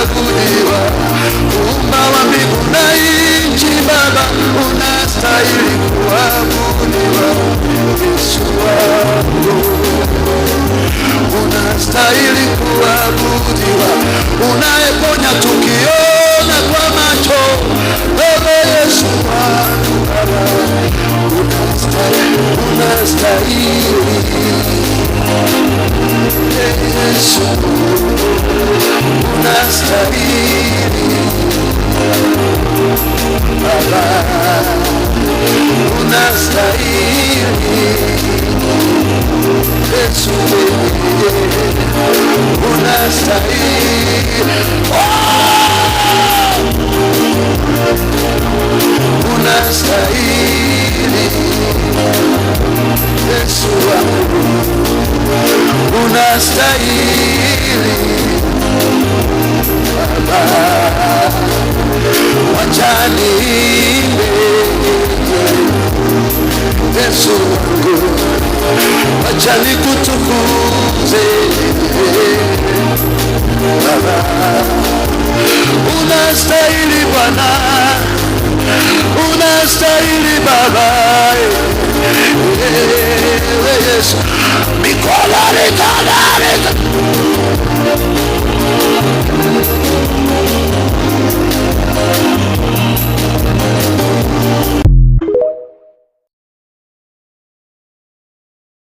kuabudiwa, Muumba wa mbingu na nchi. Baba, unastahili kuabudiwa. Yesu wangu, unastahili kuabudiwa, unayeponya tukiona kwa macho. Wewe Yesu wangu, Baba, unastahili, unastahili. Yesu unastahili, Baba unastahili. Yesu unastahili, unastahili. Yesu wangu unastahili, Baba wacha niimbe. Yesu wangu wacha nikutukuze, Baba unastahili, Bwana unastahili, Baba Yesu. Mikola